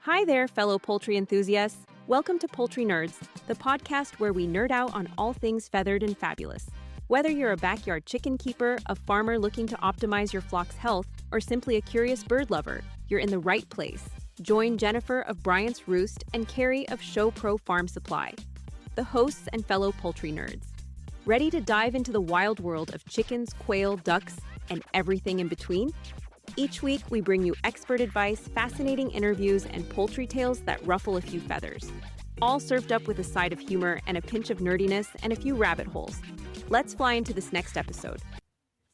Hi there, fellow poultry enthusiasts. Welcome to Poultry Nerds, the podcast where we nerd out on all things feathered and fabulous. Whether you're a backyard chicken keeper, a farmer looking to optimize your flock's health, or simply a curious bird lover, you're in the right place. Join Jennifer of Bryant's Roost and Carrie of Show Pro Farm Supply, the hosts and fellow poultry nerds. Ready to dive into the wild world of chickens, quail, ducks, and everything in between? Each week, we bring you expert advice, fascinating interviews, and poultry tales that ruffle a few feathers. All served up with a side of humor and a pinch of nerdiness and a few rabbit holes. Let's fly into this next episode.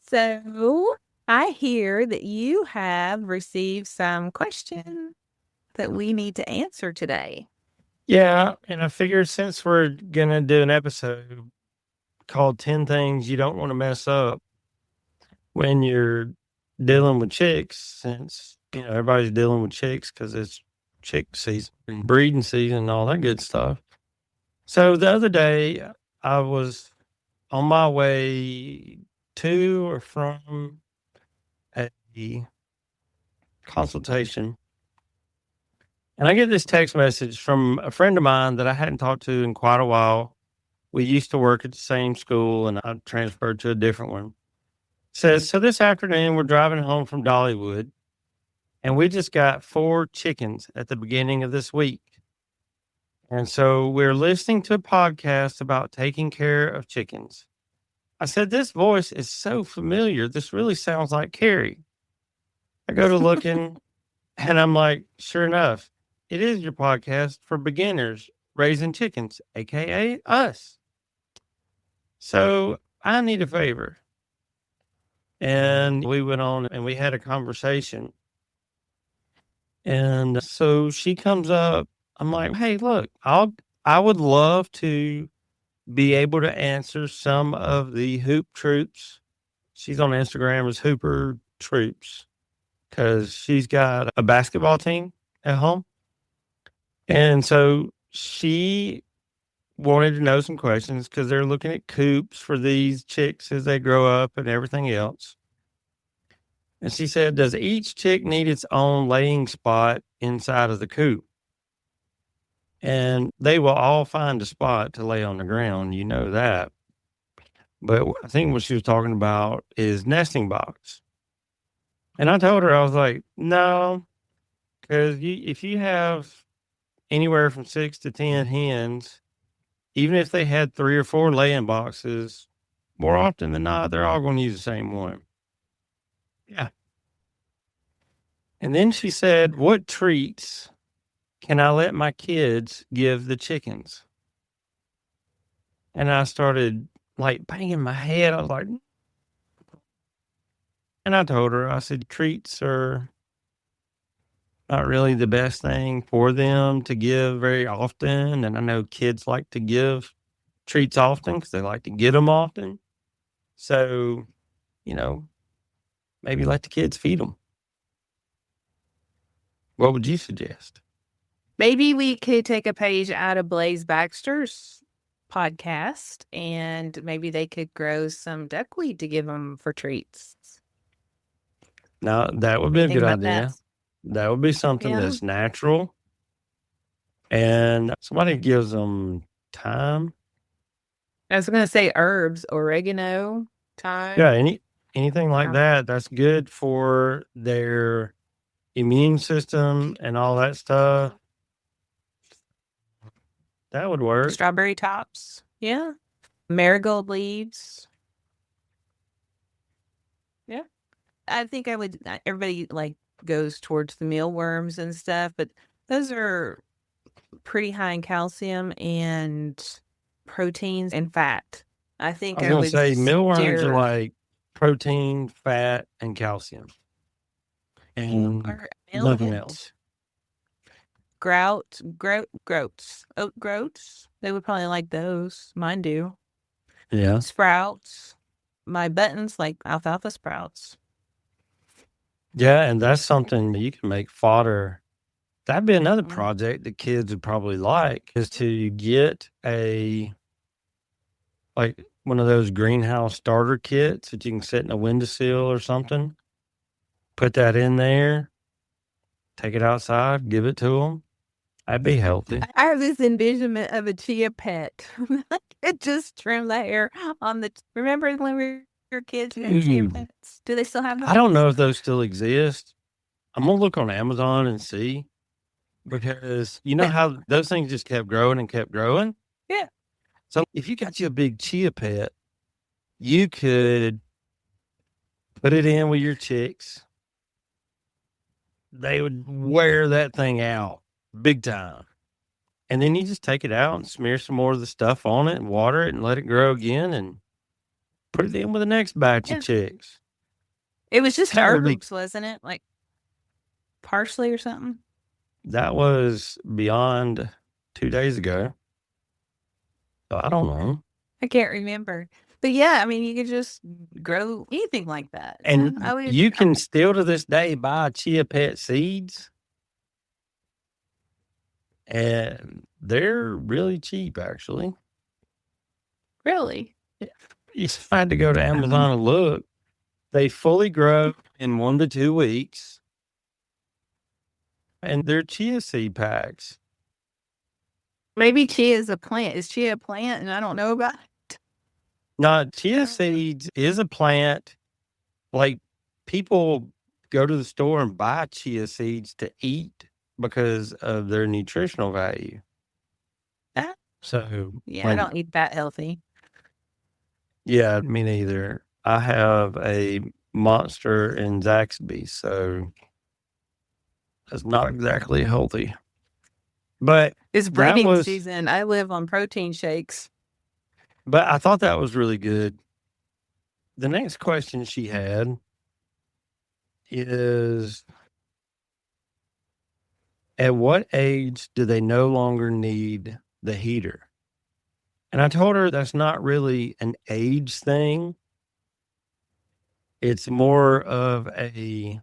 So, I hear that you have received some questions that we need to answer today. Yeah, and I figured since we're going to do an episode called 10 Things You Don't Want to Mess Up when you're dealing with chicks, since, everybody's dealing with chicks because it's chick season and breeding season and all that good stuff. So the other day, I was on my way to or from a consultation, and I get this text message from a friend of mine that I hadn't talked to in quite a while. We used to work at the same school, and I transferred to a different one. Says, so this afternoon, we're driving home from Dollywood, and we just got 4 chickens at the beginning of this week. And so we're listening to a podcast about taking care of chickens. I said, this voice is so familiar. This really sounds like Carrie. I go to looking, and I'm like, sure enough, it is your podcast for beginners raising chickens, a.k.a. us. So I need a favor. And we went on and we had a conversation. And so she comes up. I'm like, hey, look, I would love to be able to answer some of the hoop troops. She's on Instagram as Hooper Troops because she's got a basketball team at home. And so she wanted to know some questions because they're looking at coops for these chicks as they grow up and everything else. And she said, does each chick need its own laying spot inside of the coop? And they will all find a spot to lay on the ground. You know that. But I think what she was talking about is nesting box. And I told her, I was like, no, because if you have anywhere from 6 to 10 hens, even if they had 3 or 4 laying boxes, more often than not, they're all going to use the same one. Yeah. And then she said, what treats can I let my kids give the chickens? And I started like banging my head. I was like, and I told her, I said, treats are not really the best thing for them to give very often. And I know kids like to give treats often because they like to get them often. So, maybe let the kids feed them. What would you suggest? Maybe we could take a page out of Blaze Baxter's podcast and maybe they could grow some duckweed to give them for treats. Now, that would be a good idea. That would be something that's natural. And somebody gives them thyme. I was going to say herbs, oregano, thyme. Yeah, anything like that. That's good for their immune system and all that stuff. That would work. Strawberry tops. Yeah. Marigold leaves. Yeah. I think everybody goes towards the mealworms and stuff, but those are pretty high in calcium and proteins and fat. I think I was going to say mealworms are like protein, fat, and calcium. And nothing else. Groats, oat groats. They would probably like those. Mine do. Yeah. Sprouts. My buttons like alfalfa sprouts. Yeah, and that's something you can make fodder. That'd be another project that kids would probably like, is to get one of those greenhouse starter kits that you can set in a windowsill or something. Put that in there. take it outside, give it to them. I'd be healthy. I have this envisionment of a chia pet. It just trim the hair on the. Remember when we were kids? We had chia pets. Do they still have them? I don't know if those still exist. I'm gonna look on Amazon and see, because you know how those things just kept growing and kept growing. Yeah. So if you got you a big chia pet, you could put it in with your chicks. They would wear that thing out big time. And then you just take it out and smear some more of the stuff on it and water it and let it grow again and put it in with the next batch of chicks. It was just herbs, wasn't it? Like parsley or something? That was beyond 2 days ago. So I don't know. I can't remember. But yeah, I mean, you could just grow anything like that. And you can still to this day buy chia pet seeds. And they're really cheap, actually. Really? You just had to go to Amazon and look. They fully grow in 1 to 2 weeks. And they're chia seed packs. Maybe chia is a plant. Is chia a plant and I don't know about it? No, chia seeds is a plant. Like, people go to the store and buy chia seeds to eat because of their nutritional value. So yeah, I don't eat that healthy. Yeah, me neither. I have a monster in Zaxby, so that's not exactly healthy. But it's breeding season. I live on protein shakes. But I thought that was really good. The next question she had is, at what age do they no longer need the heater? And I told her that's not really an age thing. It's more of a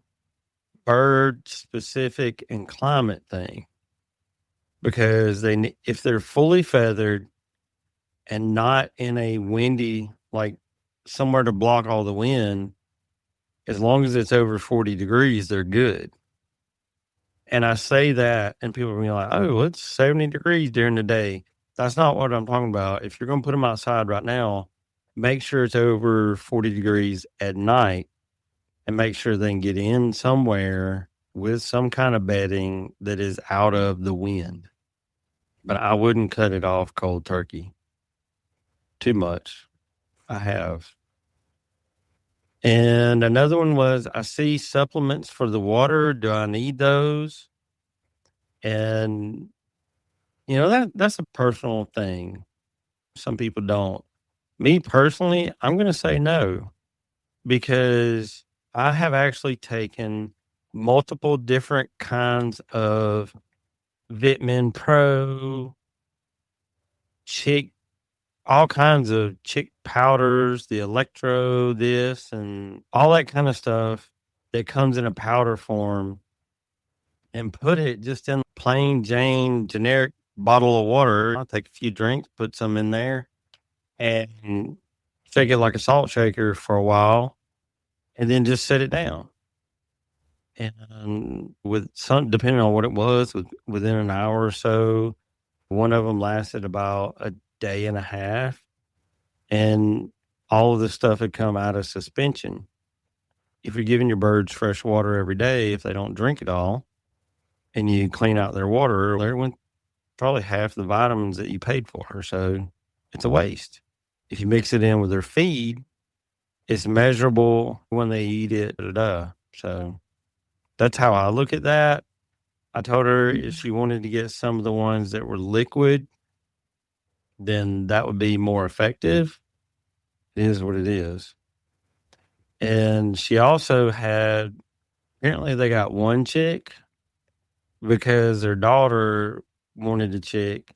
bird specific and climate thing. Because if they're fully feathered and not in a windy, like somewhere to block all the wind, as long as it's over 40 degrees, they're good. And I say that, and people are like, oh, it's 70 degrees during the day. That's not what I'm talking about. If you're going to put them outside right now, make sure it's over 40 degrees at night and make sure they can get in somewhere with some kind of bedding that is out of the wind. But I wouldn't cut it off cold turkey too much. I have. And another one was, I see supplements for the water. Do I need those? And, you know, that's a personal thing. Some people don't. Me personally, I'm going to say no, because I have actually taken multiple different kinds of Vitamin Pro, chick, all kinds of chick powders, the electro, this, and all that kind of stuff that comes in a powder form, and put it just in plain Jane generic bottle of water. I'll take a few drinks, put some in there, and shake it like a salt shaker for a while, and then just set it down. And with some, depending on what it was, within an hour or so, one of them lasted about a day and a half, and all of the stuff had come out of suspension. If you're giving your birds fresh water every day, if they don't drink it all, and you clean out their water, there went probably half the vitamins that you paid for. So it's a waste. If you mix it in with their feed, it's measurable when they eat it. So that's how I look at that. I told her if she wanted to get some of the ones that were liquid, then that would be more effective. It is what it is. And she also had, apparently they got one chick because their daughter wanted a chick,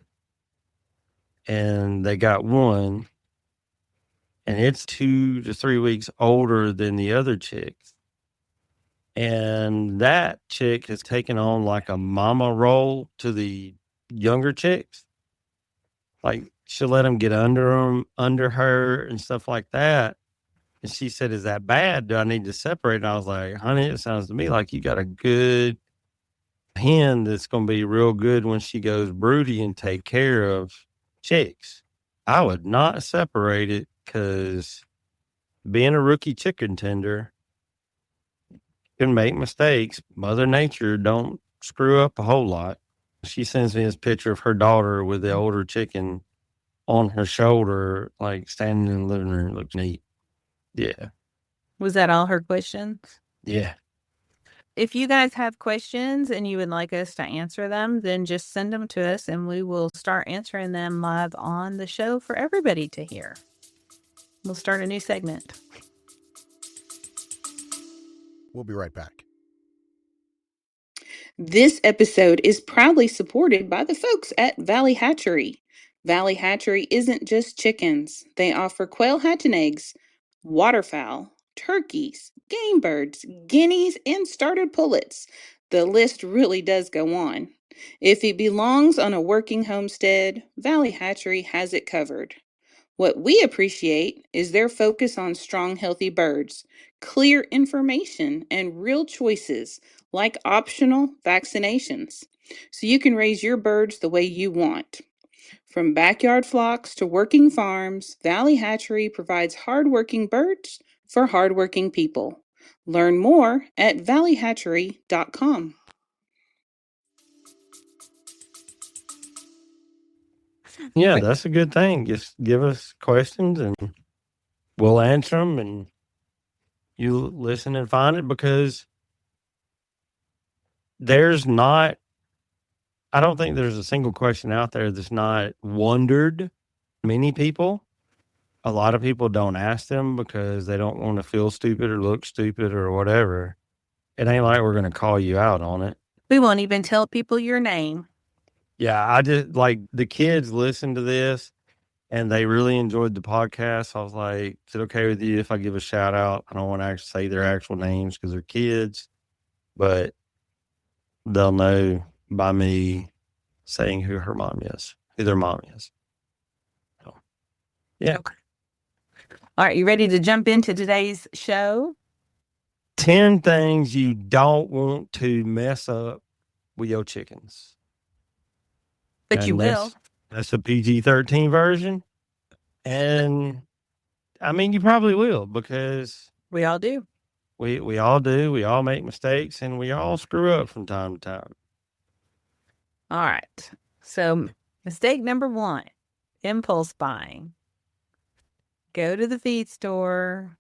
and they got one, and it's 2 to 3 weeks older than the other chicks. And that chick has taken on like a mama role to the younger chicks. Like, she'll let them get under her and stuff like that. And she said, is that bad? Do I need to separate? And I was like, honey, it sounds to me like you got a good hen that's going to be real good when she goes broody and take care of chicks. I would not separate it because being a rookie chicken tender can make mistakes. Mother Nature don't screw up a whole lot. She sends me this picture of her daughter with the older chicken on her shoulder, like standing in the living room. It looks neat. Yeah. Was that all her questions? Yeah. If you guys have questions and you would like us to answer them, then just send them to us and we will start answering them live on the show for everybody to hear. We'll start a new segment. We'll be right back. This episode is proudly supported by the folks at Valley Hatchery. Valley Hatchery isn't just chickens. They offer quail hatch and eggs, waterfowl, turkeys, game birds, guineas, and started pullets. The list really does go on. If it belongs on a working homestead, Valley Hatchery has it covered. What we appreciate is their focus on strong, healthy birds, clear information, and real choices like optional vaccinations, so you can raise your birds the way you want. From backyard flocks to working farms, Valley Hatchery provides hardworking birds for hardworking people. Learn more at valleyhatchery.com. Yeah, that's a good thing. Just give us questions and we'll answer them, and you listen and find it, because I don't think there's a single question out there that's not wondered. Many people, a lot of people don't ask them because they don't want to feel stupid or look stupid or whatever. It ain't like we're going to call you out on it. We won't even tell people your name. Yeah, I just, like, the kids listen to this and they really enjoyed the podcast. I was like, is it okay with you if I give a shout out? I don't want to actually say their actual names because they're kids, but they'll know by me saying who their mom is. So, yeah. Okay. All right, you ready to jump into today's show? 10 things you don't want to mess up with your chickens. But And you will. That's a PG-13 version. And I mean, you probably will, because We all do. we all do. We all make mistakes and we all screw up from time to time. All right. So, mistake number 1, impulse buying. Go to the feed store.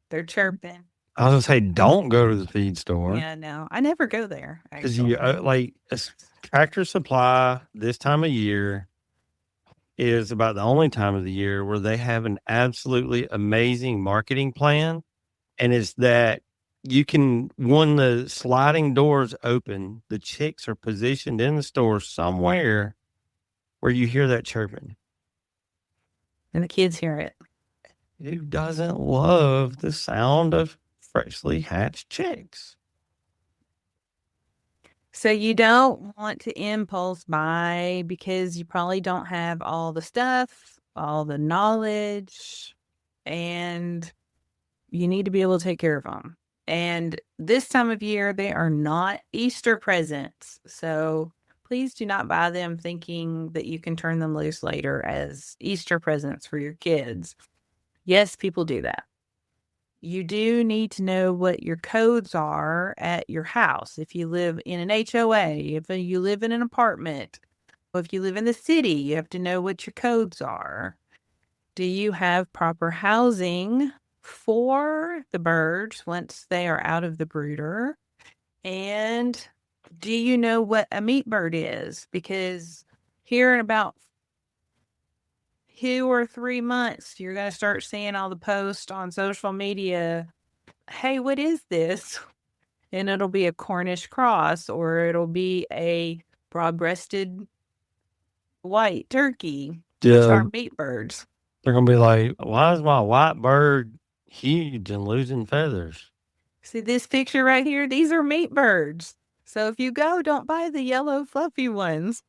They're chirping. I was going to say, don't go to the feed store. Yeah, no, I never go there. Because you like Tractor Supply this time of year is about the only time of the year where they have an absolutely amazing marketing plan. And it's that you can, when the sliding doors open, the chicks are positioned in the store somewhere where you hear that chirping. And the kids hear it. Who doesn't love the sound of freshly hatched chicks? So you don't want to impulse buy because you probably don't have all the stuff, all the knowledge, and you need to be able to take care of them. And this time of year, they are not Easter presents. So please do not buy them thinking that you can turn them loose later as Easter presents for your kids. Yes, people do that. You do need to know what your codes are at your house. If you live in an HOA, if you live in an apartment, or if you live in the city, you have to know what your codes are. Do you have proper housing for the birds once they are out of the brooder? And do you know what a meat bird is? Because here in about 2 or 3 months, you're going to start seeing all the posts on social media. Hey, what is this? And it'll be a Cornish cross, or it'll be a broad-breasted white turkey. Which are meat birds. They're going to be like, why is my white bird huge and losing feathers? See this picture right here? These are meat birds. So if you go, don't buy the yellow fluffy ones.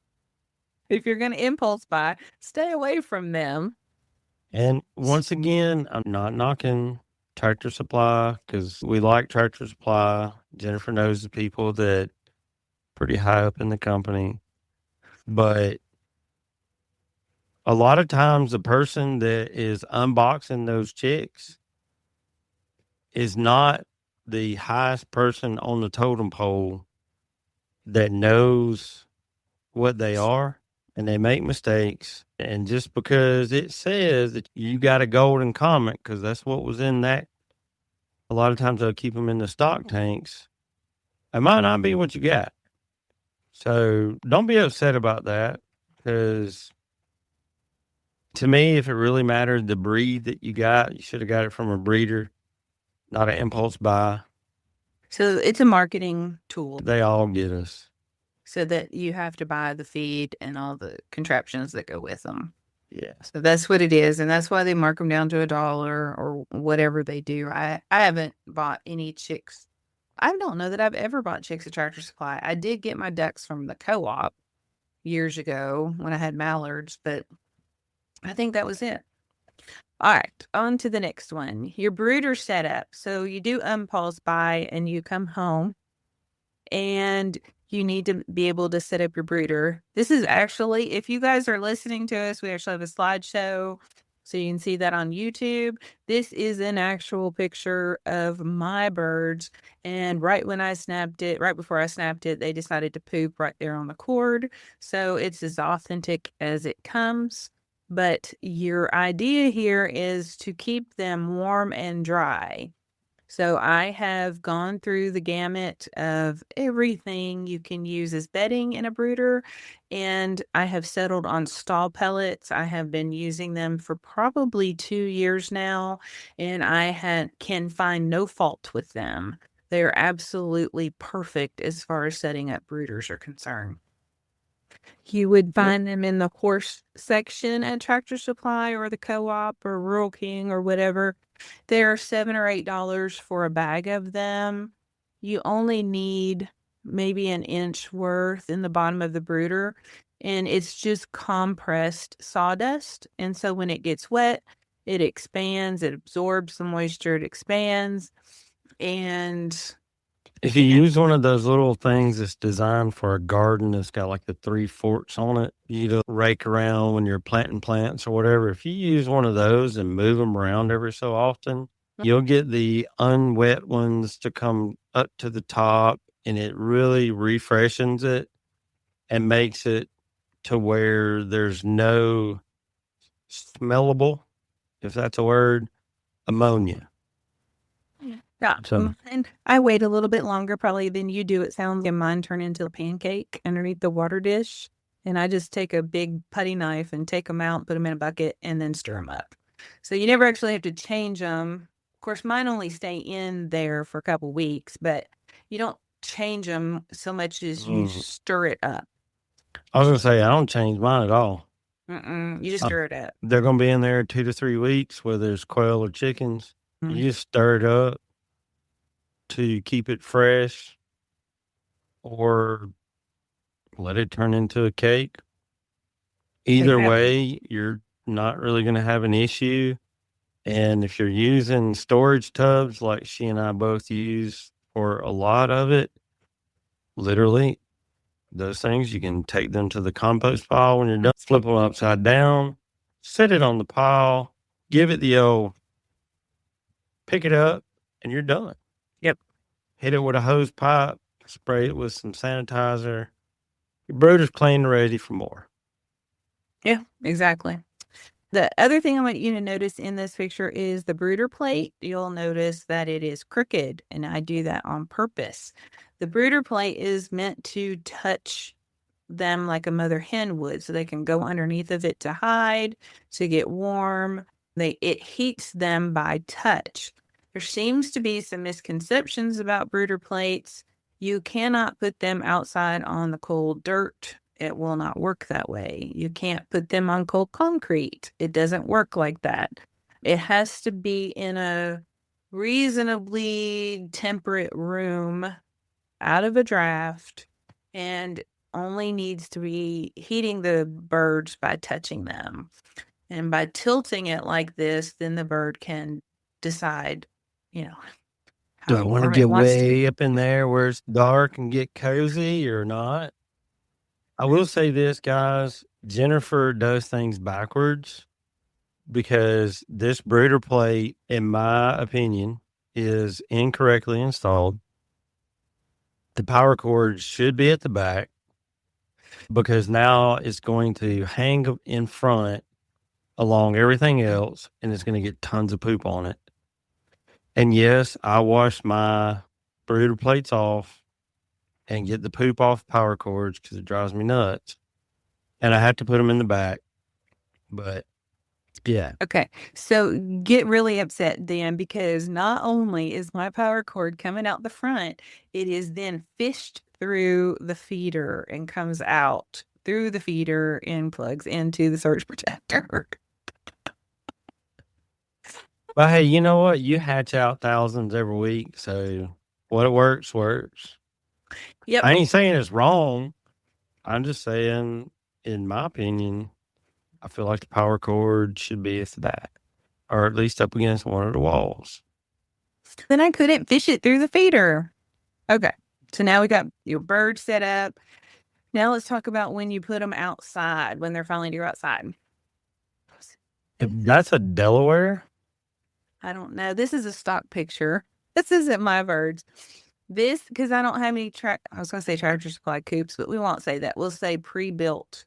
If you're going to impulse buy, stay away from them. And once again, I'm not knocking Tractor Supply because we like Tractor Supply. Jennifer knows the people that pretty high up in the company. But a lot of times the person that is unboxing those chicks is not the highest person on the totem pole that knows what they are, and they make mistakes. And just because it says that you got a golden comment, because that's what was in that, a lot of times they'll keep them in the stock tanks. It might not be what you got. So don't be upset about that, because to me, if it really mattered the breed that you got, you should have got it from a breeder, not an impulse buy. So it's a marketing tool They all get us. so that you have to buy the feed and all the contraptions that go with them. Yeah. So that's what it is. And that's why they mark them down to $1 or whatever they do. I haven't bought any chicks. I don't know that I've ever bought chicks at Tractor Supply. I did get my ducks from the co-op years ago when I had mallards, but I think that was it. All right, on to the next one. Your brooder setup. So you do impulse buy and you come home and you need to be able to set up your brooder. This is actually, if you guys are listening to us, we actually have a slideshow. So you can see that on YouTube. This is an actual picture of my birds. And right when I snapped it, right before I snapped it, they decided to poop right there on the cord. So it's as authentic as it comes. But your idea here is to keep them warm and dry. So I have gone through the gamut of everything you can use as bedding in a brooder, and I have settled on stall pellets. I have been using them for probably 2 years now, and can find no fault with them. They're absolutely perfect as far as setting up brooders are concerned. You would find them in the horse section at Tractor Supply or the co-op or Rural King or whatever. They're $7 or $8 for a bag of them. You only need maybe an inch worth in the bottom of the brooder, and it's just compressed sawdust. And so when it gets wet, it expands, it absorbs the moisture, it expands. And if you use one of those little things that's designed for a garden that's got like the 3 forks on it, you to rake around when you're planting plants or whatever. If you use one of those and move them around every so often, you'll get the unwet ones to come up to the top, and it really refreshes it and makes it to where there's no smellable, if that's a word, ammonia. yeah, So- and I wait a little bit longer probably than you do. It sounds like mine turn into a pancake underneath the water dish. And I just take a big putty knife and take them out, put them in a bucket, and then stir them up. So you never actually have to change them. Of course, mine only stay in there for a couple weeks, but you don't change them so much as you stir it up. I was going to say, I don't change mine at all. You just stir it up. They're going to be in there 2 to 3 weeks, whether it's quail or chickens. You just stir it up to keep it fresh, or let it turn into a cake. Either way, you're not really going to have an issue. And if you're using storage tubs like she and I both use for a lot of it, literally those things, you can take them to the compost pile when you're done, flip them upside down, set it on the pile, give it the old pick it up, and you're done. Yep. Hit it with a hose pipe, spray it with some sanitizer. Your brooder's clean and ready for more. Yeah, exactly. The other thing I want you to notice in this picture is the brooder plate. You'll notice that it is crooked, and I do that on purpose. The brooder plate is meant to touch them like a mother hen would, so they can go underneath of it to hide, to get warm. It heats them by touch. There seems to be some misconceptions about brooder plates. You cannot put them outside on the cold dirt. It will not work that way. You can't put them on cold concrete. It doesn't work like that. It has to be in a reasonably temperate room out of a draft, and only needs to be heating the birds by touching them. And by tilting it like this, then the bird can decide, Do I how want to warm get it wants to be. way up in there where it's dark and get cozy or not? I will say this, guys. Jennifer does things backwards because this brooder plate, in my opinion, is incorrectly installed. The power cord should be at the back because now it's going to hang in front along everything else and it's going to get tons of poop on it. And yes, I wash my brooder plates off and get the poop off power cords because it drives me nuts. And I have to put them in the back. But yeah, Okay, so get really upset then because not only is my power cord coming out the front, it is then fished through the feeder and comes out through the feeder and plugs into the surge protector. but hey, you know what? You hatch out thousands every week. So what works, works. Yep. I ain't saying it's wrong. I'm just saying, in my opinion, I feel like the power cord should be at the back or at least up against one of the walls. Then I couldn't fish it through the feeder. Okay, so now we got your bird set up. Now let's talk about when you put them outside, when they're finally due outside. If that's a Delaware, I don't know. This is a stock picture. This isn't my birds. This, because I don't have any I was going to say Tractor Supply coops, but we won't say that. We'll say pre-built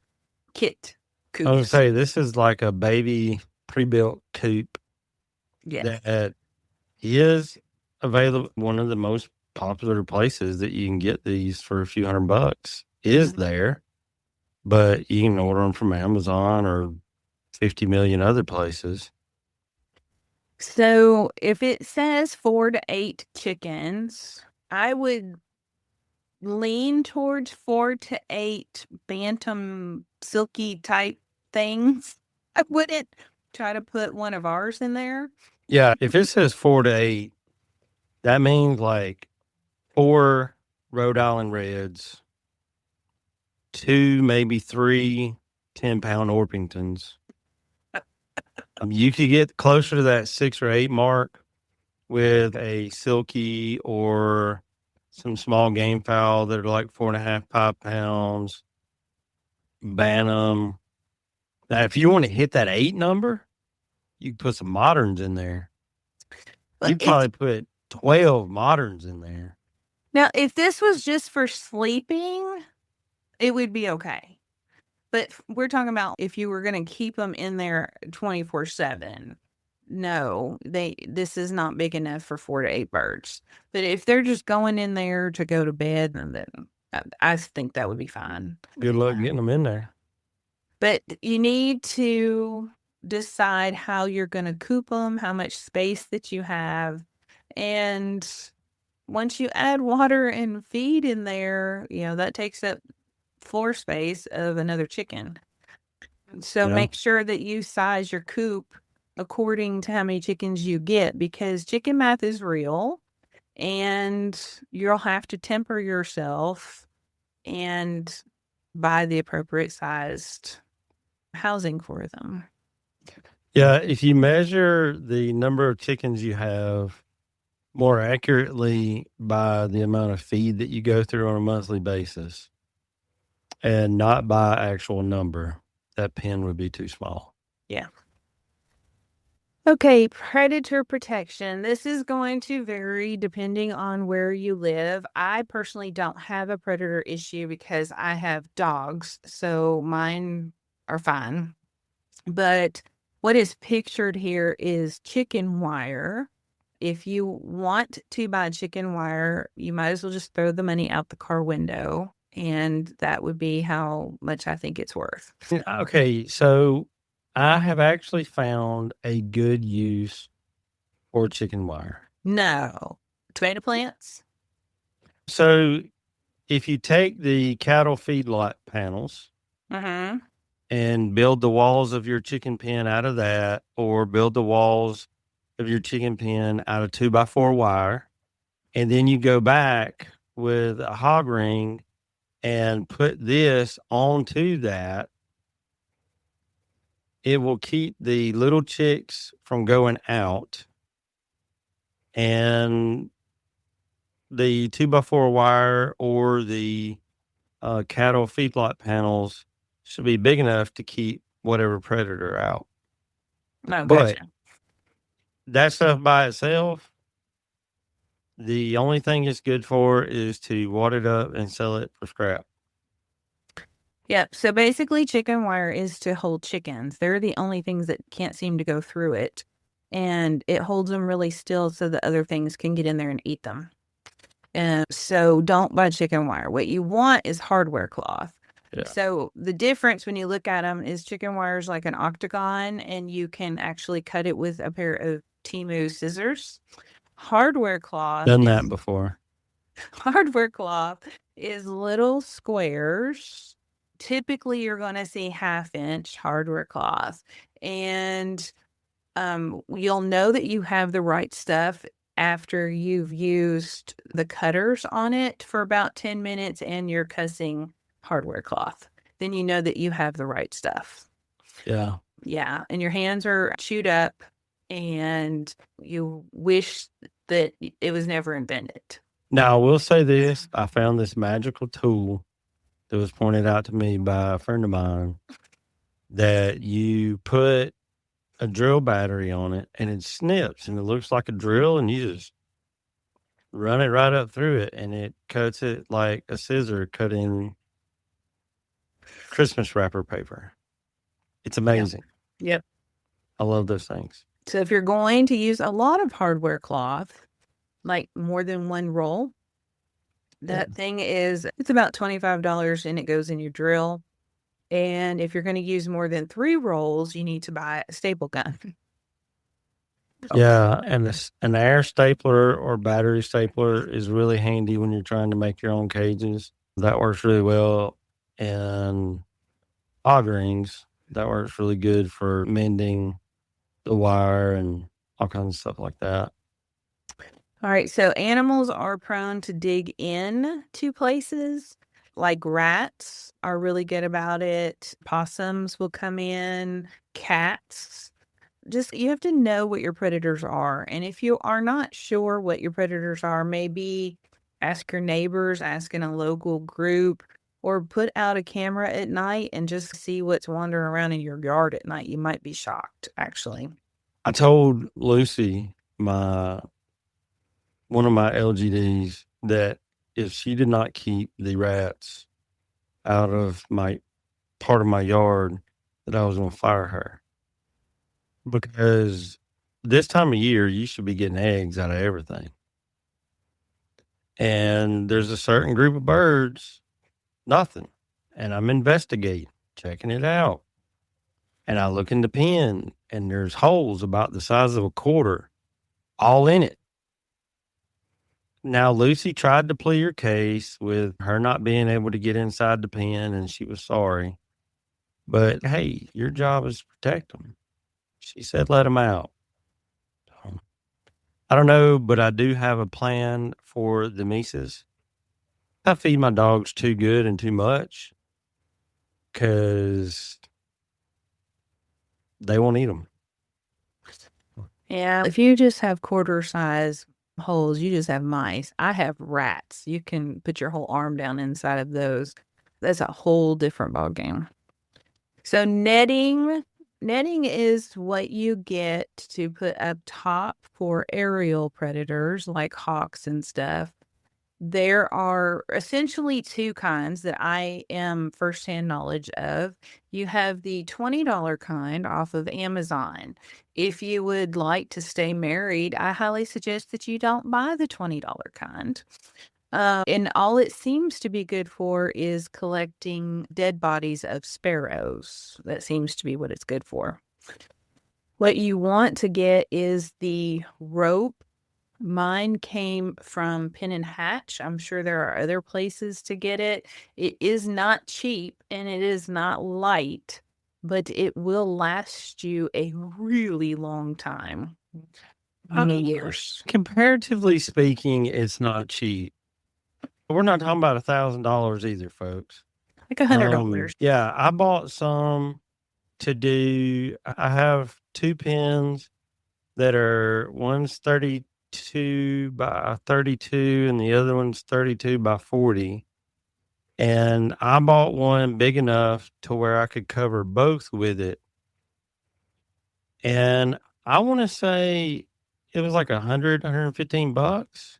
kit I was going to coops. say this is like a baby pre-built coop Yes. that is available. One of the most popular places that you can get these for a few $100 is there, but you can order them from Amazon or 50 million other places. So if it says 4 to 8 chickens, I would lean towards 4 to 8 bantam silky type things. I wouldn't try to put one of ours in there. Yeah, if it says 4 to 8, that means like 4 Rhode Island Reds, 2, maybe 3 10-pound Orpingtons. You could get closer to that 6 or 8 mark with a silky or some small game fowl that are like 4.5, 5 pounds, bantam. Now, if you want to hit that 8 number, you can put some moderns in there. You'd probably put 12 moderns in there. Now, if this was just for sleeping, it would be okay. But we're talking about if you were going to keep them in there 24/7. No, this is not big enough for 4 to 8 birds. But if they're just going in there to go to bed, then I think that would be fine. Good luck getting them in there. But you need to decide how you're going to coop them, how much space that you have. And once you add water and feed in there, that takes up floor space of another chicken. So make sure that you size your coop according to how many chickens you get, because chicken math is real and you'll have to temper yourself and buy the appropriate sized housing for them. Yeah, if you measure the number of chickens you have more accurately by the amount of feed that you go through on a monthly basis and not by actual number, that pen would be too small. Yeah. Okay, predator protection. This is going to vary depending on where you live. I personally don't have a predator issue because I have dogs, so mine are fine. But what is pictured here is chicken wire. If you want to buy chicken wire, you might as well just throw the money out the car window, and that would be how much I think it's worth. Okay, so I have actually found a good use for chicken wire. No. Tomato plants? So if you take the cattle feedlot panels and build the walls of your chicken pen out of that, or build the walls of your chicken pen out of 2x4 wire, and then you go back with a hog ring and put this onto that, it will keep the little chicks from going out. And the 2x4 wire or the cattle feedlot panels should be big enough to keep whatever predator out. Oh, But gotcha. that stuff by itself, the only thing it's good for is to wad it up and sell it for scrap. Yep. So basically, chicken wire is to hold chickens. They're the only things that can't seem to go through it. And it holds them really still so that other things can get in there and eat them. And so don't buy chicken wire. What you want is hardware cloth. Yeah. So the difference when you look at them is chicken wire is like an octagon, and you can actually cut it with a pair of Temu scissors. Hardware cloth. Done that before. Hardware cloth is little squares. Typically, you're going to see 1/2 inch hardware cloth. And you'll know that you have the right stuff after you've used the cutters on it for about 10 minutes and you're cussing hardware cloth. Then you know that you have the right stuff. Yeah. Yeah. And your hands are chewed up and you wish that it was never invented. Now, I will say this. I found this magical tool that was pointed out to me by a friend of mine that you put a drill battery on it and it snips and it looks like a drill, and you just run it right up through it and it cuts it like a scissor cutting Christmas wrapper paper. It's amazing. Yep. I love those things. So if you're going to use a lot of hardware cloth, like more than one roll, that thing is, it's about $25 and it goes in your drill. And if you're going to use more than 3 rolls, you need to buy a staple gun. Yeah, and an air stapler or battery stapler is really handy when you're trying to make your own cages. That works really well. And hog rings, that works really good for mending the wire and all kinds of stuff like that. All right, so animals are prone to dig in to places. Like rats are really good about it. Possums will come in, cats. Just you have to know what your predators are. And if you are not sure what your predators are, maybe ask your neighbors, ask in a local group, or put out a camera at night and just see what's wandering around in your yard at night. You might be shocked, actually. I told Lucy, one of my LGDs, that if she did not keep the rats out of my part of my yard, that I was going to fire her. Because this time of year, you should be getting eggs out of everything. And there's a certain group of birds, nothing. And I'm investigating, checking it out. And I look in the pen, and there's holes about the size of a quarter all in it. Now, Lucy tried to plead her case with her not being able to get inside the pen, and she was sorry. But, hey, your job is to protect them. She said let them out. I don't know, but I do have a plan for the Mises. I feed my dogs too good and too much because they won't eat them. Yeah, if you just have quarter size holes, you just have mice. I have rats. You can put your whole arm down inside of those. That's a whole different ballgame. So netting is what you get to put up top for aerial predators like hawks and stuff. There are essentially 2 kinds that I am firsthand knowledge of. You have the $20 kind off of Amazon. If you would like to stay married, I highly suggest that you don't buy the $20 kind. And all it seems to be good for is collecting dead bodies of sparrows. That seems to be what it's good for. What you want to get is the rope. Mine came from Pin and Hatch. I'm sure there are other places to get it. It is not cheap and it is not light, but it will last you a really long time. Many years. Comparatively speaking, it's not cheap. We're not talking about $1,000 either, folks. Like $100. Yeah, I bought some to do. I have 2 pins that are, one's 32 32 by 32 and the other one's 32 by 40. And I bought one big enough to where I could cover both with it. And I want to say it was like $115.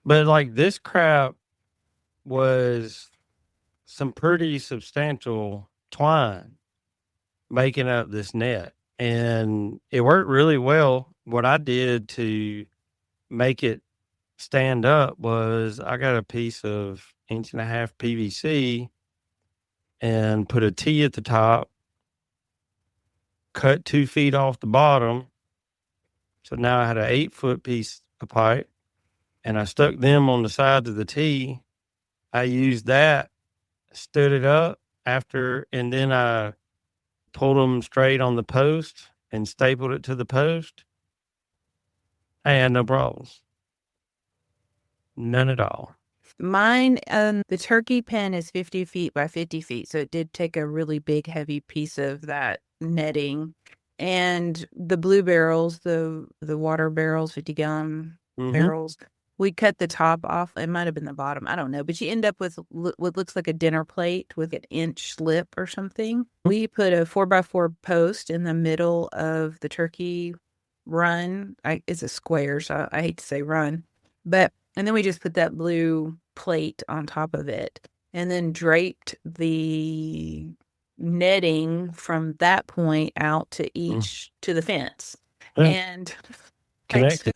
But like this crap was some pretty substantial twine making up this net. And it worked really well. What I did to make it stand up was I got a piece of 1.5 PVC and put a T at the top, cut 2 feet off the bottom. So now I had an 8-foot piece of pipe, and I stuck them on the sides of the T. I used that, stood it up and then I pulled them straight on the post and stapled it to the post. I had no problems. None at all. Mine, the turkey pen is 50 feet by 50 feet. So it did take a really big, heavy piece of that netting. And the blue barrels, the water barrels, 50-gallon barrels, we cut the top off. It might have been the bottom. I don't know. But you end up with what looks like a dinner plate with an inch slip or something. We put a 4x4 post in the middle of the turkey run. It's a square, so I hate to say run. And then we just put that blue plate on top of it and then draped the netting from that point out to to the fence. Yeah. And Connected.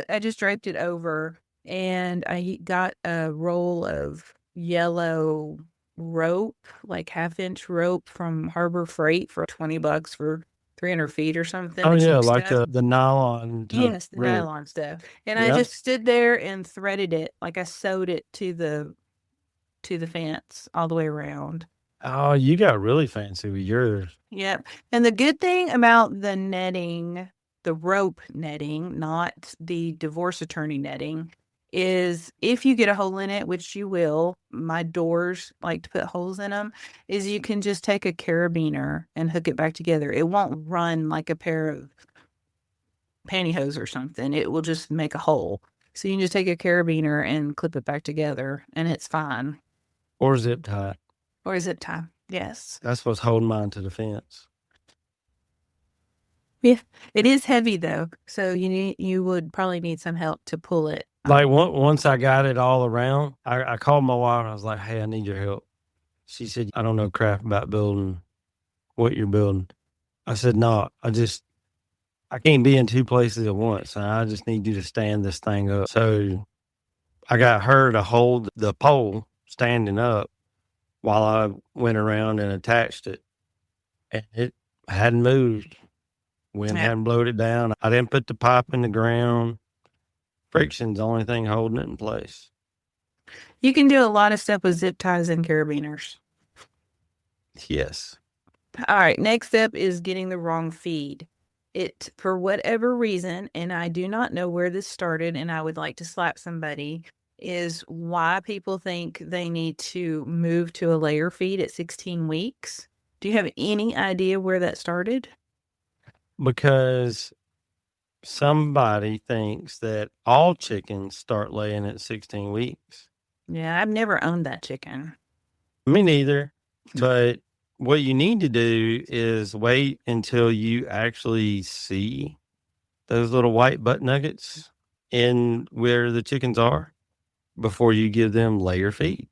I just draped it over, and I got a roll of yellow rope, like 1/2-inch rope from Harbor Freight for $20 for 300 feet or something. Oh yeah, like the nylon. Yes, the nylon stuff. And I just stood there and threaded it, like I sewed it to the fence all the way around. Oh, you got really fancy with yours. Yep. And the good thing about the netting, the rope netting, not the divorce attorney netting, is if you get a hole in it, which you will, my doors like to put holes in them, is you can just take a carabiner and hook it back together. It won't run like a pair of pantyhose or something. It will just make a hole. So you can just take a carabiner and clip it back together, and it's fine. Or zip tie. Or zip tie, yes. That's what's holding mine to the fence. Yeah, it is heavy though, so you would probably need some help to pull it. Like once I got it all around, I called my wife and I was like, "Hey, I need your help." She said, "I don't know crap about building what you're building." I said, "No, I can't be in two places at once, and I just need you to stand this thing up." So I got her to hold the pole standing up while I went around and attached it, and it hadn't moved. Wind hadn't blowed it down. I didn't put the pipe in the ground. Friction's the only thing holding it in place. You can do a lot of stuff with zip ties and carabiners. Yes. All right, next step is getting the wrong feed. It, for whatever reason, and I do not know where this started, and I would like to slap somebody, is why people think they need to move to a layer feed at 16 weeks. Do you have any idea where that started? Because somebody thinks that all chickens start laying at 16 weeks. Yeah, I've never owned that chicken. Me neither. But what you need to do is wait until you actually see those little white butt nuggets in where the chickens are before you give them layer feed.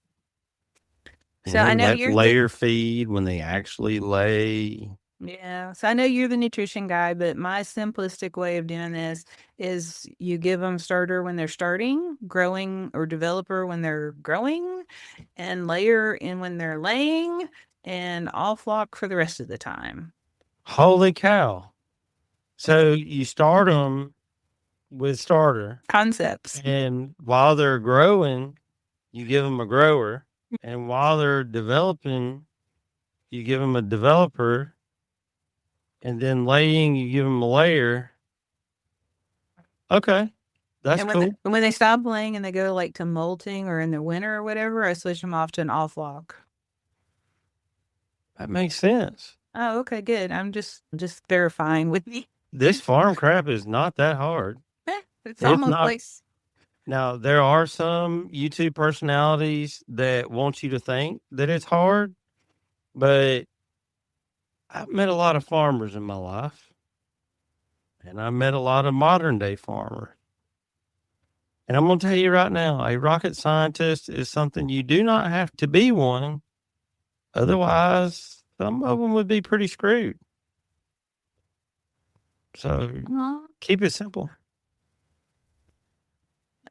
So I know you're layer feed when they actually lay. Yeah. So I know you're the nutrition guy, but my simplistic way of doing this is you give them starter when they're starting, growing, or developer when they're growing, and layer in when they're laying, and all flock for the rest of the time. Holy cow. So you start them with starter concepts. And while they're growing, you give them a grower. And while they're developing, you give them a developer. And then laying, you give them a layer. Okay. That's cool. When they stop laying and they go like to molting or in the winter or whatever, I switch them off to an all flock. That makes sense. Oh, okay, good. I'm just verifying with you. This farm crap is not that hard. It's It's almost not. like Now, there are some YouTube personalities that want you to think that it's hard, but I've met a lot of farmers in my life, and I met a lot of modern day farmers. And I'm going to tell you right now, a rocket scientist is something you do not have to be one. Otherwise, some of them would be pretty screwed. So keep it simple.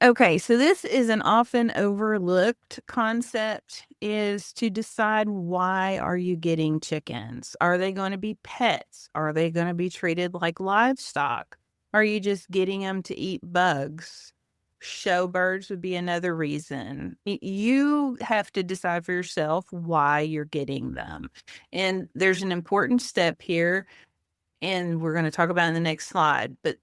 Okay, so this is an often overlooked concept, is to decide, why are you getting chickens? Are they going to be pets? Are they going to be treated like livestock? Are you just getting them to eat bugs? Show birds would be another reason. You have to decide for yourself why you're getting them. And there's an important step here, and we're going to talk about in the next slide, but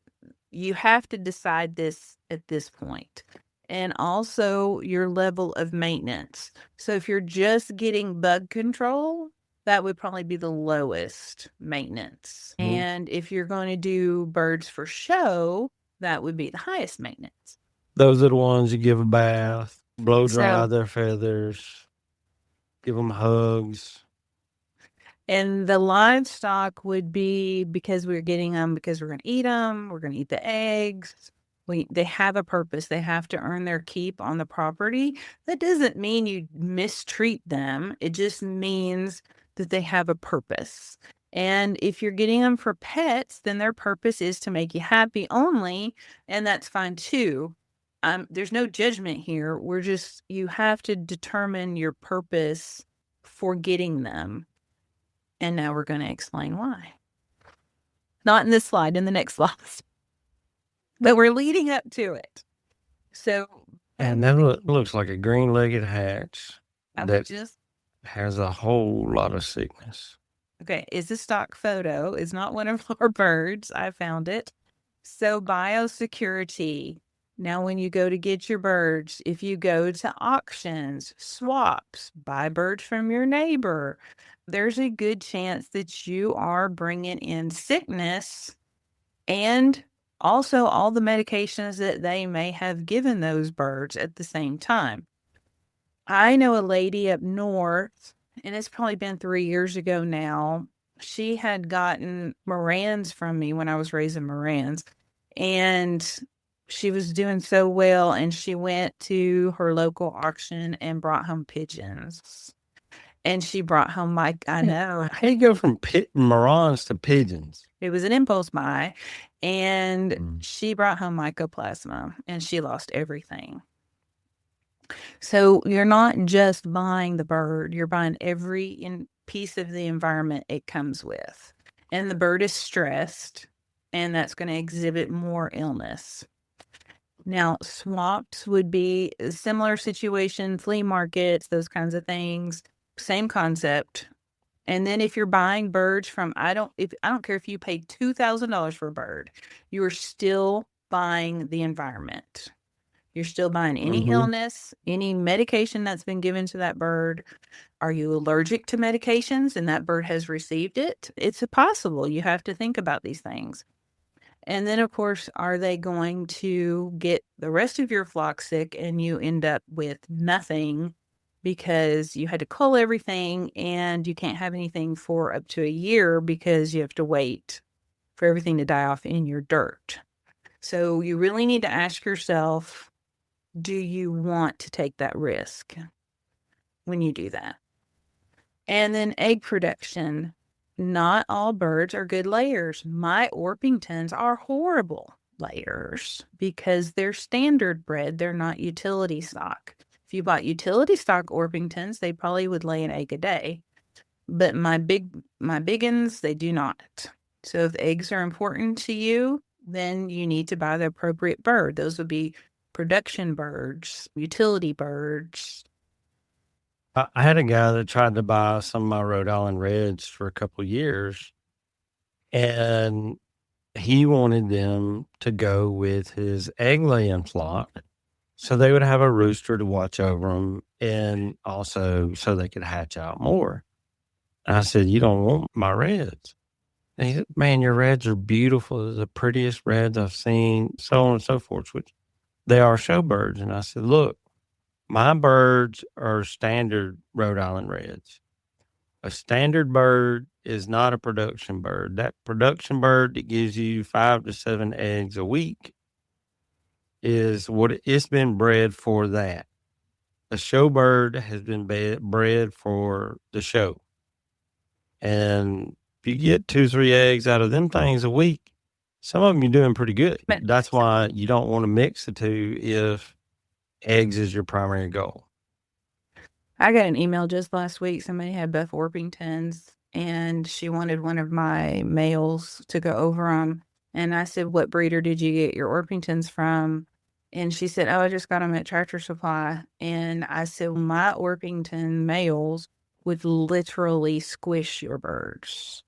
you have to decide this at this point. And also your level of maintenance. So if you're just getting bug control, that would probably be the lowest maintenance. And if you're going to do birds for show, that would be the highest maintenance. Those are the ones you give a bath, blow dry their feathers, give them hugs. And the livestock would be because we're getting them because we're going to eat them. We're going to eat the eggs. They have a purpose. They have to earn their keep on the property. That doesn't mean you mistreat them. It just means that they have a purpose. And if you're getting them for pets, then their purpose is to make you happy only. And that's fine too. There's no judgment here. You have to determine your purpose for getting them. And now we're going to explain why. Not in this slide, in the next slide. But we're leading up to it. So. And that looks like a green-legged hatch that has a whole lot of sickness. Okay, it's a stock photo. It's not one of our birds. I found it. So biosecurity. Now, when you go to get your birds, if you go to auctions, swaps, buy birds from your neighbor, there's a good chance that you are bringing in sickness and also all the medications that they may have given those birds at the same time. I know a lady up north, and it's probably been 3 years ago now. She had gotten Morans from me when I was raising Morans, and she was doing so well, and she went to her local auction and brought home pigeons. And she brought home I know. How do you go from Morans to pigeons? It was an impulse buy. And she brought home mycoplasma, and she lost everything. So you're not just buying the bird, you're buying every piece of the environment it comes with. And the bird is stressed, and that's going to exhibit more illness. Now, swaps would be a similar situation, flea markets, those kinds of things. Same concept. And then if you're buying birds from, I don't care if you paid $2,000 for a bird, you are still buying the environment. You're still buying any illness, any medication that's been given to that bird. Are you allergic to medications and that bird has received it? It's possible. You have to think about these things. And then, of course, are they going to get the rest of your flock sick and you end up with nothing because you had to cull everything and you can't have anything for up to a year because you have to wait for everything to die off in your dirt. So you really need to ask yourself, do you want to take that risk when you do that? And then egg production. Not all birds are good layers. My Orpingtons are horrible layers because they're standard bred. They're not utility stock. If you bought utility stock Orpingtons, they probably would lay an egg a day. But my biggins, they do not. So if eggs are important to you, then you need to buy the appropriate bird. Those would be production birds, utility birds. I had a guy that tried to buy some of my Rhode Island Reds for a couple of years, and he wanted them to go with his egg laying flock. So they would have a rooster to watch over them, and also so they could hatch out more. And I said, you don't want my Reds. And he said, man, your reds are beautiful. They're the prettiest reds I've seen, so on and so forth, which they are show birds. And I said, look, my birds are standard Rhode Island reds. A standard bird is not a production bird. That production bird that gives you 5 to 7 eggs a week is what it's been bred for that. A show bird has been bred for the show. And if you get 2, 3 eggs out of them things a week, some of them you're doing pretty good. That's why you don't want to mix the two if eggs is your primary goal. I got an email just last week. Somebody had Beth Orpingtons, and she wanted one of my males to go over them. And I said, what breeder did you get your Orpingtons from? And she said, oh, I just got them at Tractor Supply. And I said, my Orpington males would literally squish your birds.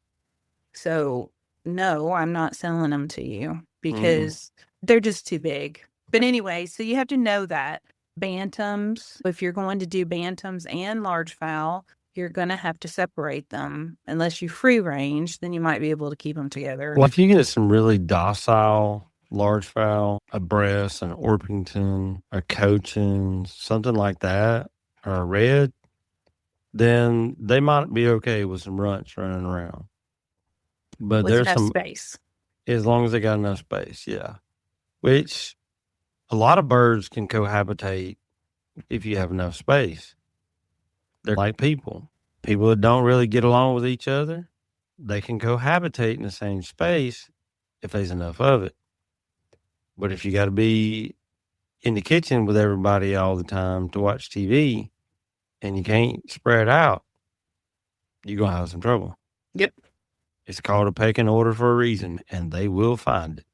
So, no, I'm not selling them to you because they're just too big. But anyway, so you have to know that. Bantams, if you're going to do bantams and large fowl, you're going to have to separate them. Unless you free range, then you might be able to keep them together. Well, if you get some really docile large fowl, a Bress, an Orpington, a Cochin, something like that, or a red, then they might be okay with some runts running around. But with there's enough some space. As long as they got enough space, yeah. Which a lot of birds can cohabitate if you have enough space. They're like people. People that don't really get along with each other, they can cohabitate in the same space if there's enough of it. But if you got to be in the kitchen with everybody all the time to watch TV and you can't spread out, you're going to have some trouble. Yep. It's called a pecking order for a reason, and they will find it.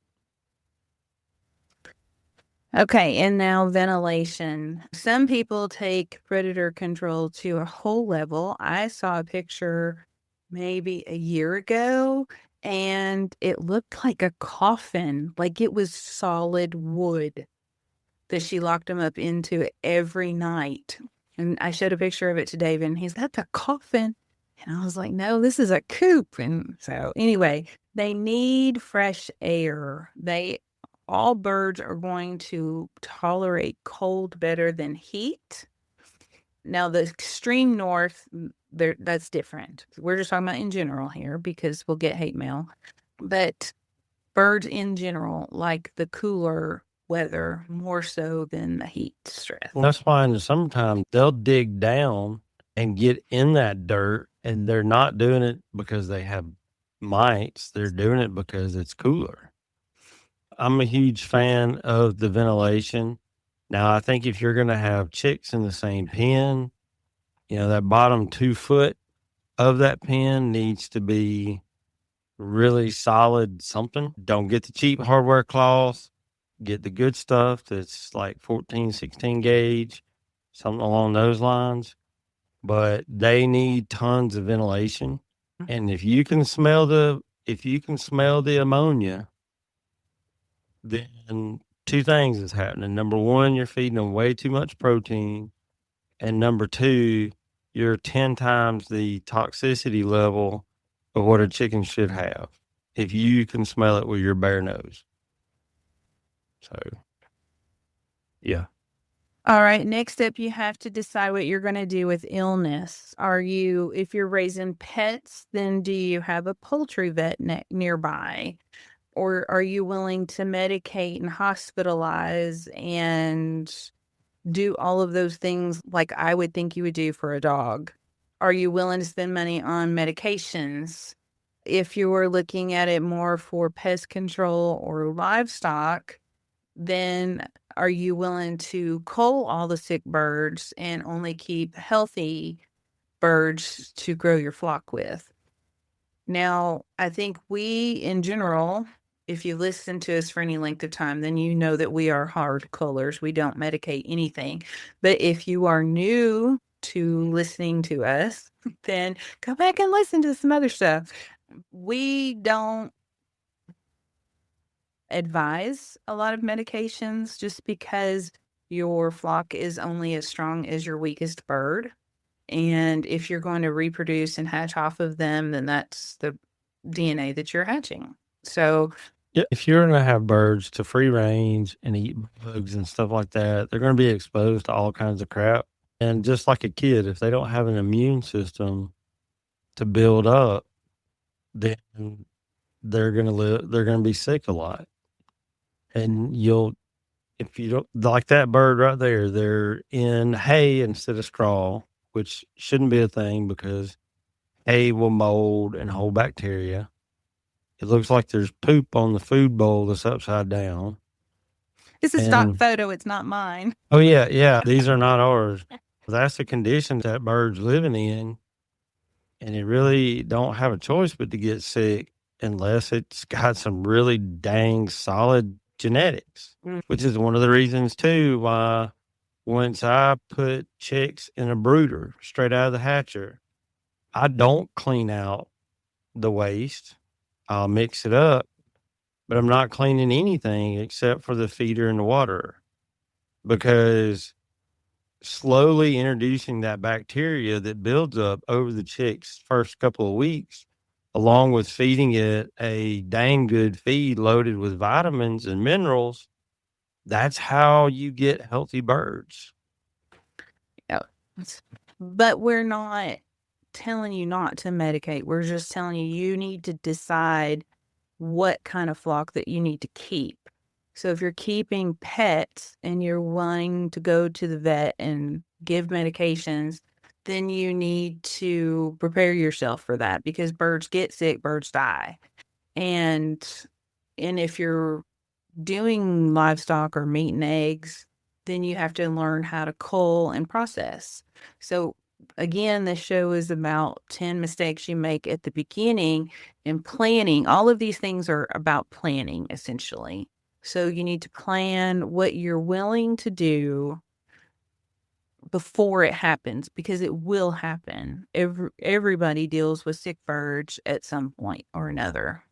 Okay, and now ventilation. Some people take predator control to a whole level. I saw a picture maybe a year ago, and it looked like a coffin, like it was solid wood that she locked them up into every night. And I showed a picture of it to David, and he's, that's a coffin. And I was like, no, this is a coop. And so anyway, they need fresh air. All birds are going to tolerate cold better than heat. Now, the extreme north, that's different. We're just talking about in general here because we'll get hate mail. But birds in general like the cooler weather more so than the heat stress. Well, that's why in the summertime, they'll dig down and get in that dirt, and they're not doing it because they have mites. They're doing it because it's cooler. I'm a huge fan of the ventilation. Now, I think if you're going to have chicks in the same pen, that bottom 2 foot of that pen needs to be really solid something. Don't get the cheap hardware cloth. Get the good stuff that's like 14, 16 gauge, something along those lines. But they need tons of ventilation. And if you can smell the ammonia, then 2 things is happening. Number 1, you're feeding them way too much protein. And number 2, you're 10 times the toxicity level of what a chicken should have if you can smell it with your bare nose. So, yeah. All right. Next up, you have to decide what you're going to do with illness. If you're raising pets, then do you have a poultry vet nearby? Or are you willing to medicate and hospitalize and do all of those things like I would think you would do for a dog? Are you willing to spend money on medications? If you were looking at it more for pest control or livestock, then are you willing to cull all the sick birds and only keep healthy birds to grow your flock with? Now, I think we, in general, if you listen to us for any length of time, then you know that we are hard cullers. We don't medicate anything. But if you are new to listening to us, then go back and listen to some other stuff. We don't advise a lot of medications just because your flock is only as strong as your weakest bird. And if you're going to reproduce and hatch off of them, then that's the DNA that you're hatching. So Yeah, if you're going to have birds to free range and eat bugs and stuff like that, they're going to be exposed to all kinds of crap. And just like a kid, if they don't have an immune system to build up, then they're going to be sick a lot. And if you don't like that bird right there, they're in hay instead of straw, which shouldn't be a thing because hay will mold and hold bacteria. It looks like there's poop on the food bowl that's upside down. it's a stock photo. It's not mine. Oh, yeah. These are not ours. That's the conditions that bird's living in. And it really don't have a choice but to get sick unless it's got some really dang solid genetics, which is one of the reasons, too, why once I put chicks in a brooder straight out of the hatcher, I don't clean out the waste. I'll mix it up, but I'm not cleaning anything except for the feeder and the water, because slowly introducing that bacteria that builds up over the chick's first couple of weeks, along with feeding it a dang good feed loaded with vitamins and minerals, that's how you get healthy birds. Yeah. But we're not telling you not to medicate. We're just telling you need to decide what kind of flock that you need to keep. So if you're keeping pets and you're wanting to go to the vet and give medications, then you need to prepare yourself for that, because birds get sick, birds die. And if you're doing livestock or meat and eggs, then you have to learn how to cull and process. So again, this show is about 10 mistakes you make at the beginning in planning. All of these things are about planning, essentially. So you need to plan what you're willing to do before it happens, because it will happen. Everybody deals with sick birds at some point or another.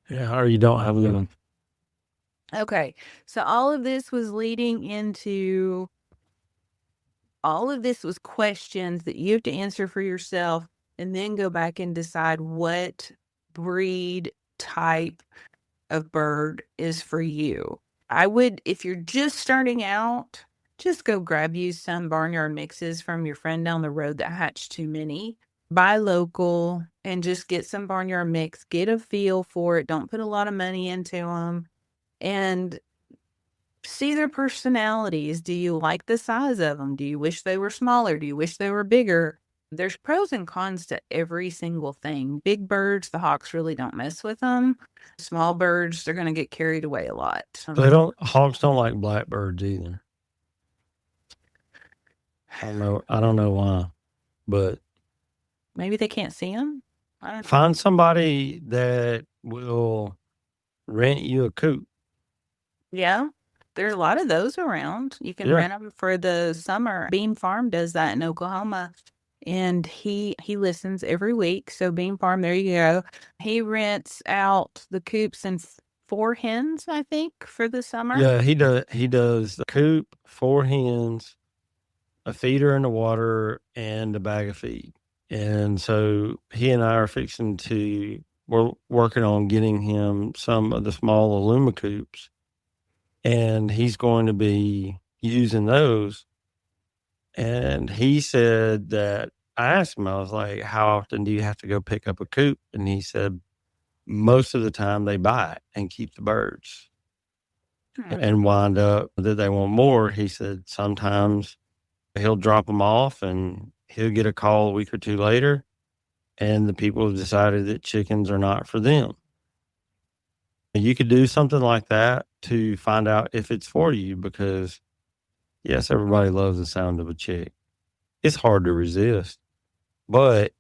Yeah, or you don't have them. Okay, so all of this was leading into, all of this was questions that you have to answer for yourself, and then go back and decide what breed type of bird is for you. I would, if you're just starting out, just go grab you some barnyard mixes from your friend down the road that hatched too many. Buy local and just get some barnyard mix. Get a feel for it. Don't put a lot of money into them. And see their personalities. Do you like the size of them? Do you wish they were smaller? Do you wish they were bigger? There's pros and cons to every single thing. Big birds, the hawks really don't mess with them. Small birds, they're going to get carried away a lot. Hawks don't like blackbirds either. I don't know why, but maybe they can't see them. Find somebody that will rent you a coop. Yeah. There's a lot of those around. You can rent them for the summer. Beam Farm does that in Oklahoma. And he listens every week. So Beam Farm, there you go. He rents out the coops and 4 hens, I think, for the summer. Yeah, he does the coop, 4 hens, a feeder in the water, and a bag of feed. And so he and I are we're working on getting him some of the small Aluma coops, and he's going to be using those. And he said that, I asked him, I was like, how often do you have to go pick up a coop? And he said, most of the time they buy it and keep the birds and wind up that they want more. He said, sometimes he'll drop them off and he'll get a call a week or 2 later, and the people have decided that chickens are not for them. You could do something like that to find out if it's for you, because yes, everybody loves the sound of a chick. It's hard to resist, but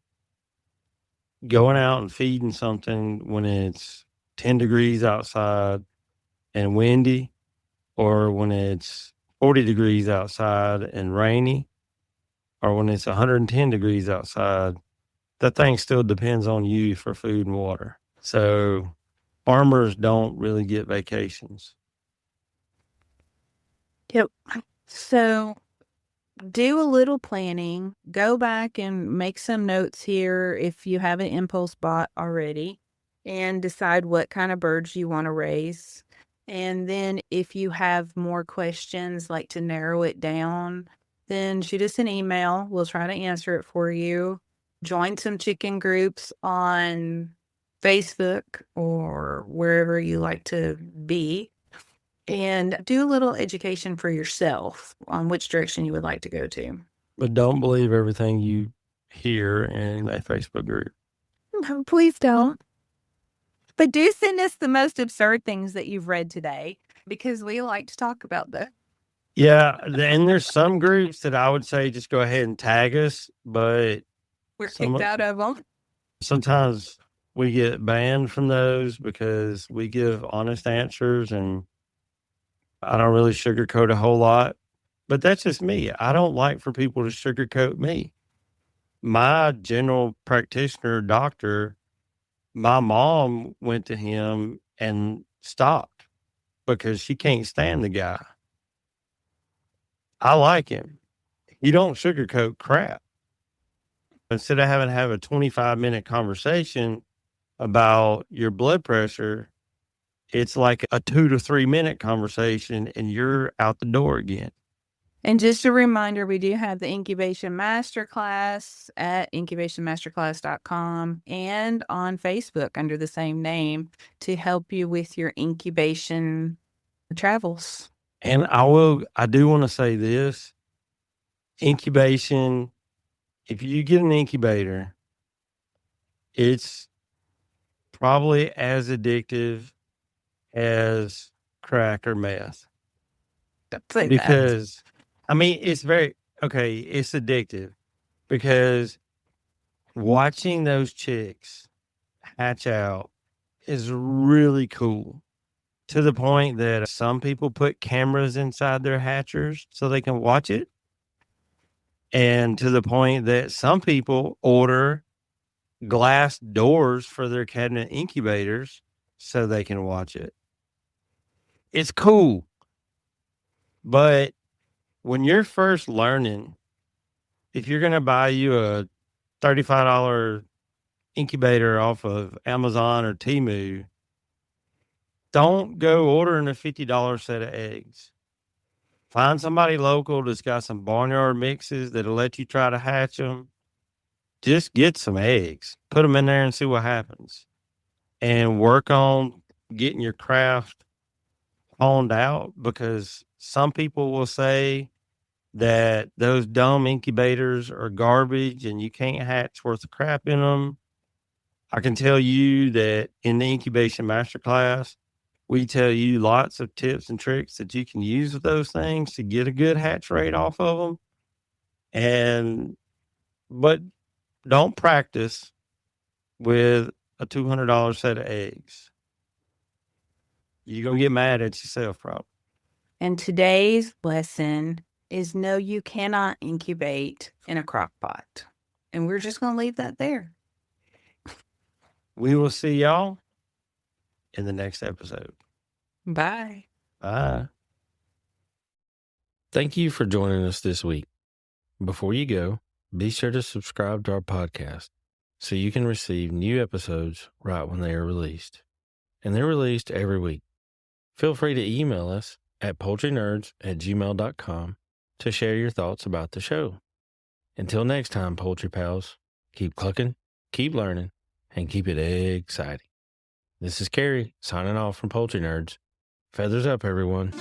going out and feeding something when it's 10 degrees outside and windy, or when it's 40 degrees outside and rainy, or when it's 110 degrees outside, that thing still depends on you for food and water. So farmers don't really get vacations. Yep. So do a little planning. Go back and make some notes here if you have an impulse bought already, and decide what kind of birds you want to raise. And then if you have more questions, like to narrow it down, then shoot us an email. We'll try to answer it for you. Join some chicken groups on Facebook or wherever you like to be, and do a little education for yourself on which direction you would like to go to. But don't believe everything you hear in that Facebook group. No, please don't. But do send us the most absurd things that you've read today, because we like to talk about that. Yeah, and there's some groups that I would say just go ahead and tag us, but We're kicked out of them. sometimes we get banned from those because we give honest answers, and I don't really sugarcoat a whole lot. But that's just me. I don't like for people to sugarcoat me. My general practitioner doctor, my mom went to him and stopped because she can't stand the guy. I like him. He don't sugarcoat crap. Instead of having to have a 25-minute conversation about your blood pressure, it's like a 2 to 3 minute conversation and you're out the door again. And just a reminder, we do have the Incubation Masterclass at incubationmasterclass.com and on Facebook under the same name to help you with your incubation travels. And I do want to say this. Incubation, if you get an incubator, it's probably as addictive as crack or meth. Because, I mean, it's it's addictive because watching those chicks hatch out is really cool, to the point that some people put cameras inside their hatchers so they can watch it. And to the point that some people order glass doors for their cabinet incubators so they can watch it. It's cool. But when you're first learning, if you're going to buy you a $35 incubator off of Amazon or Temu, don't go ordering a $50 set of eggs. Find somebody local that's got some barnyard mixes that'll let you try to hatch them. Just get some eggs, put them in there and see what happens, and work on getting your craft honed out, because some people will say that those dumb incubators are garbage and you can't hatch worth of crap in them. I can tell you that in the Incubation Masterclass, we tell you lots of tips and tricks that you can use with those things to get a good hatch rate off of them. But don't practice with a $200 set of eggs. You're going to get mad at yourself, probably. And today's lesson is no, you cannot incubate in a crock pot. And we're just going to leave that there. We will see y'all in the next episode. Bye. Bye. Thank you for joining us this week. Before you go, be sure to subscribe to our podcast so you can receive new episodes right when they are released. And they're released every week. Feel free to email us at poultrynerds@gmail.com to share your thoughts about the show. Until next time, Poultry Pals, keep clucking, keep learning, and keep it exciting. This is Carrie signing off from Poultry Nerds. Feathers up, everyone.